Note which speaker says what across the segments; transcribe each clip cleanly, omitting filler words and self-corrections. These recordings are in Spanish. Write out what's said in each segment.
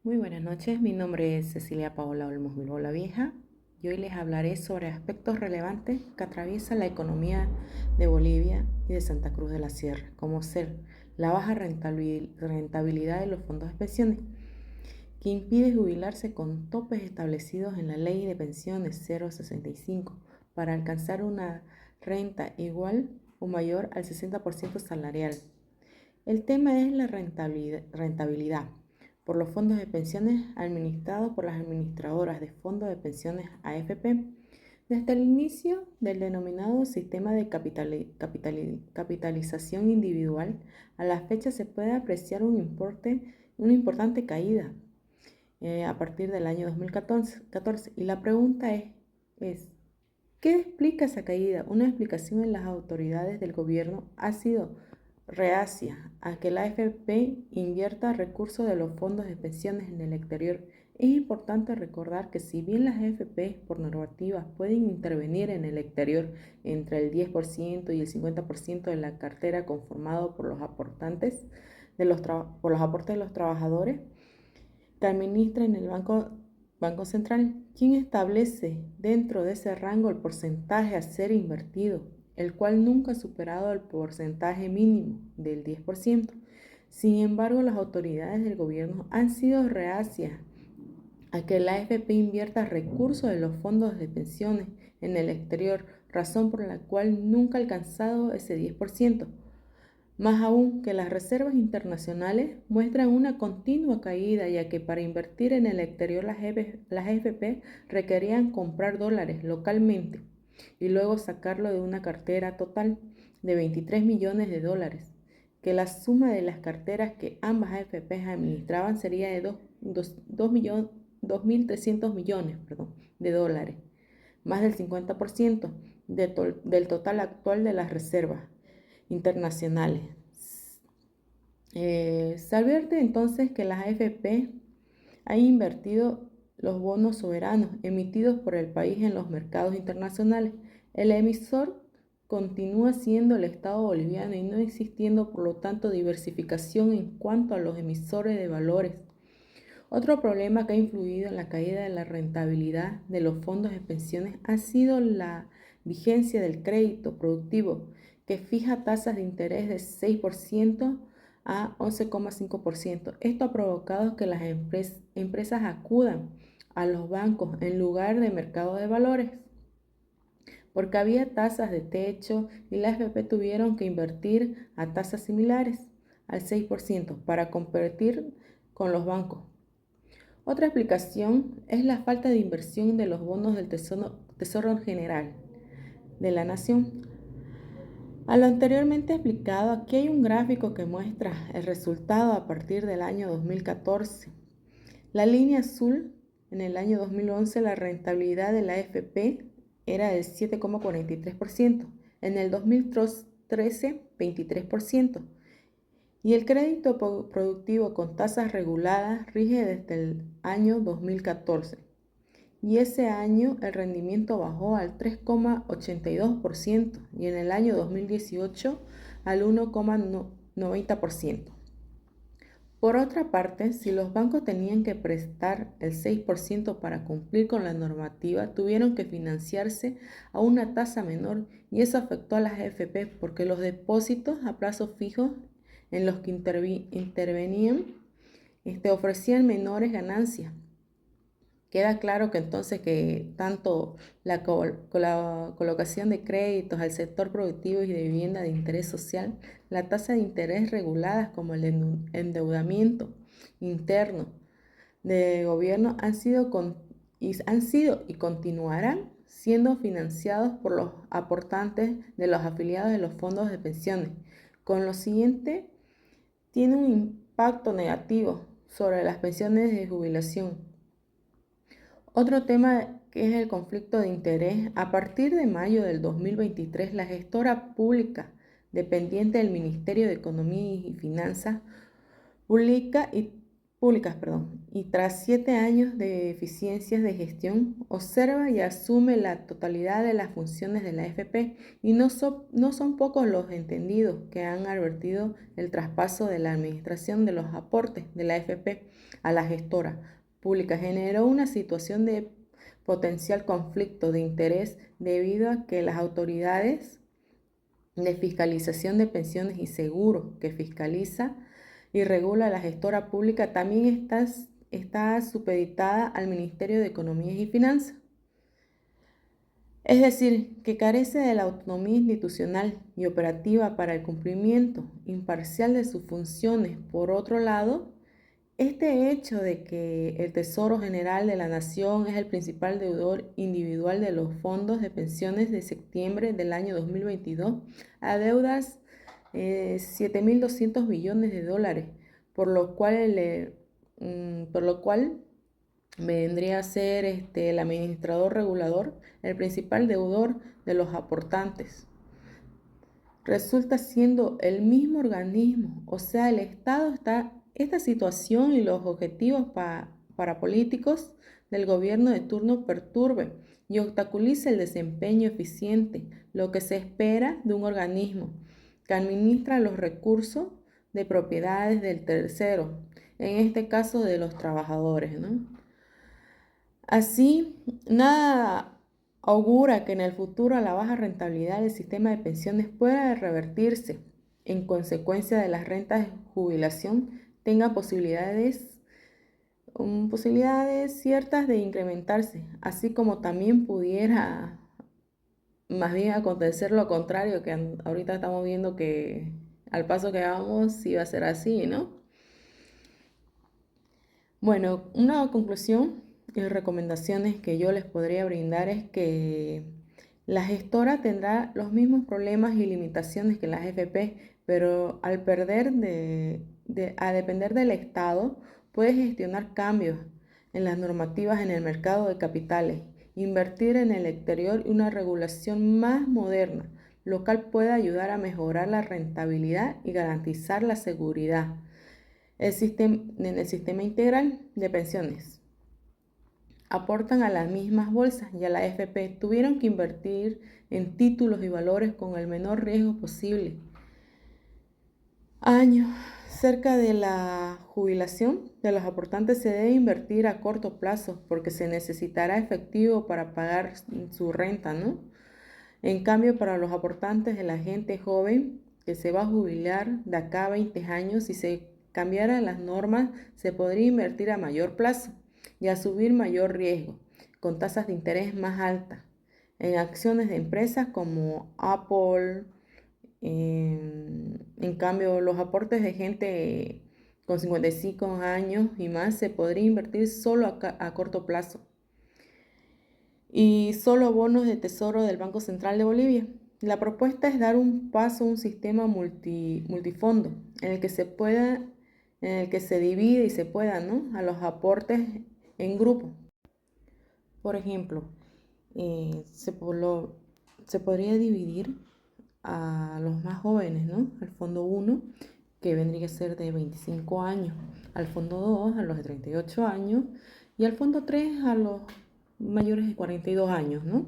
Speaker 1: Muy buenas noches, mi nombre es Cecilia Paola Olmos Bilbao la Vieja y hoy les hablaré sobre aspectos relevantes que atraviesan la economía de Bolivia y de Santa Cruz de la Sierra, como ser la baja rentabilidad de los fondos de pensiones, que impide jubilarse con topes establecidos en la Ley de Pensiones 065 para alcanzar una renta igual o mayor al 60% salarial. El tema es la rentabilidad por los fondos de pensiones administrados por las administradoras de fondos de pensiones AFP. Desde el inicio del denominado sistema de capitalización individual, a la fecha se puede apreciar una importante caída a partir del año 2014. Y la pregunta es, ¿qué explica esa caída? Una explicación en las autoridades del gobierno ha sido reacia a que la AFP invierta recursos de los fondos de pensiones en el exterior. Es importante recordar que si bien las AFP por normativa pueden intervenir en el exterior entre el 10% y el 50% de la cartera conformado por los aportes de los trabajadores, que administra en el Banco Central, quien establece dentro de ese rango el porcentaje a ser invertido, el cual nunca ha superado el porcentaje mínimo del 10%. Sin embargo, las autoridades del gobierno han sido reacias a que la AFP invierta recursos de los fondos de pensiones en el exterior, razón por la cual nunca ha alcanzado ese 10%. Más aún que las reservas internacionales muestran una continua caída, ya que para invertir en el exterior las AFP requerían comprar dólares localmente y luego sacarlo de una cartera total de 23 millones de dólares, que la suma de las carteras que ambas AFP administraban sería de 2.300 millones de dólares, más del 50% del total actual de las reservas internacionales. Se advierte entonces que las AFP han invertido los bonos soberanos emitidos por el país en los mercados internacionales. El emisor continúa siendo el Estado boliviano y no existiendo, por lo tanto, diversificación en cuanto a los emisores de valores. Otro problema que ha influido en la caída de la rentabilidad de los fondos de pensiones ha sido la vigencia del crédito productivo, que fija tasas de interés de 6% a 11,5%. Esto ha provocado que las empresas acudan a los bancos en lugar de mercados de valores, porque había tasas de techo y las AFP tuvieron que invertir a tasas similares al 6% para competir con los bancos. Otra explicación es la falta de inversión de los bonos del Tesoro General de la Nación. A lo anteriormente explicado, aquí hay un gráfico que muestra el resultado a partir del año 2014. La línea azul, en el año 2011, la rentabilidad de la AFP era del 7,43%, en el 2013, 23%. Y el crédito productivo con tasas reguladas rige desde el año 2014. Y ese año el rendimiento bajó al 3,82% y en el año 2018 al 1,90%. Por otra parte, si los bancos tenían que prestar el 6% para cumplir con la normativa, tuvieron que financiarse a una tasa menor y eso afectó a las AFP porque los depósitos a plazo fijo en los que intervenían ofrecían menores ganancias. Queda claro que entonces que tanto la colocación de créditos al sector productivo y de vivienda de interés social, la tasa de interés reguladas como el endeudamiento interno de gobierno han sido y continuarán siendo financiados por los aportantes de los afiliados de los fondos de pensiones. Con lo siguiente, tiene un impacto negativo sobre las pensiones de jubilación. Otro tema que es el conflicto de interés. A partir de mayo del 2023, la gestora pública dependiente del Ministerio de Economía y Finanzas publica y públicas, perdón, y tras 7 años de deficiencias de gestión, observa y asume la totalidad de las funciones de la AFP y no son pocos los entendidos que han advertido el traspaso de la administración de los aportes de la AFP a la gestora pública generó una situación de potencial conflicto de interés debido a que las autoridades de fiscalización de pensiones y seguros que fiscaliza y regula la gestora pública también está supeditada al Ministerio de Economía y Finanzas. Es decir, que carece de la autonomía institucional y operativa para el cumplimiento imparcial de sus funciones. Por otro lado, este hecho de que el Tesoro General de la Nación es el principal deudor individual de los fondos de pensiones de septiembre del año 2022 adeudas 7.200 billones de dólares, por lo cual vendría a ser el administrador regulador el principal deudor de los aportantes. Resulta siendo el mismo organismo, o sea, el Estado esta situación y los objetivos para políticos del gobierno de turno perturbe y obstaculiza el desempeño eficiente, lo que se espera de un organismo que administra los recursos de propiedades del tercero, en este caso de los trabajadores, ¿no? Así, nada augura que en el futuro la baja rentabilidad del sistema de pensiones pueda revertirse. En consecuencia de las rentas de jubilación tenga posibilidades ciertas de incrementarse, así como también pudiera más bien acontecer lo contrario, que ahorita estamos viendo que al paso que vamos sí va a ser así, ¿no? Bueno, una conclusión y recomendaciones que yo les podría brindar es que la gestora tendrá los mismos problemas y limitaciones que las FP, pero al depender del Estado, puede gestionar cambios en las normativas en el mercado de capitales, invertir en el exterior y una regulación más moderna, local puede ayudar a mejorar la rentabilidad y garantizar la seguridad en el sistema integral de pensiones. Aportan a las mismas bolsas y a la AFP. Tuvieron que invertir en títulos y valores con el menor riesgo posible. Años. Cerca de la jubilación de los aportantes se debe invertir a corto plazo porque se necesitará efectivo para pagar su renta, ¿no? En cambio, para los aportantes de la gente joven que se va a jubilar de acá a 20 años, si se cambiaran las normas, se podría invertir a mayor plazo y asumir mayor riesgo, con tasas de interés más altas, en acciones de empresas como Apple. En cambio, los aportes de gente con 55 años y más se podría invertir solo a corto plazo y solo bonos de tesoro del Banco Central de Bolivia. La propuesta es dar un paso a un sistema multifondo en el que se divide y se pueda, ¿no? A los aportes en grupo. Por ejemplo, se podría dividir a los más jóvenes, ¿no? Al fondo 1, que vendría a ser de 25 años, al fondo 2, a los de 38 años, y al fondo 3, a los mayores de 42 años, ¿no?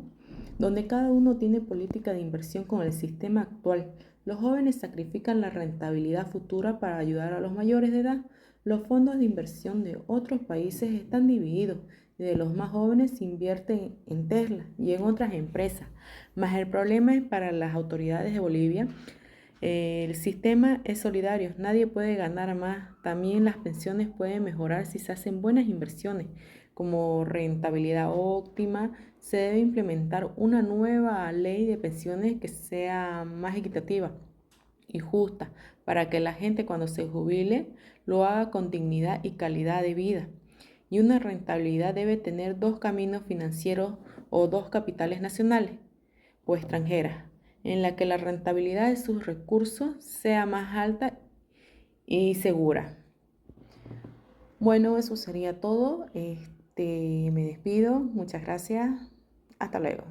Speaker 1: Donde cada uno tiene política de inversión con el sistema actual. Los jóvenes sacrifican la rentabilidad futura para ayudar a los mayores de edad. Los fondos de inversión de otros países están divididos y de los más jóvenes se invierten en Tesla y en otras empresas. Mas el problema es para las autoridades de Bolivia. El sistema es solidario, nadie puede ganar más. También las pensiones pueden mejorar si se hacen buenas inversiones, como rentabilidad óptima. Se debe implementar una nueva ley de pensiones que sea más equitativa y justa para que la gente cuando se jubile lo haga con dignidad y calidad de vida. Y una rentabilidad debe tener dos caminos financieros o dos capitales nacionales o extranjeras, en la que la rentabilidad de sus recursos sea más alta y segura. Bueno, eso sería todo. Me despido. Muchas gracias. Hasta luego.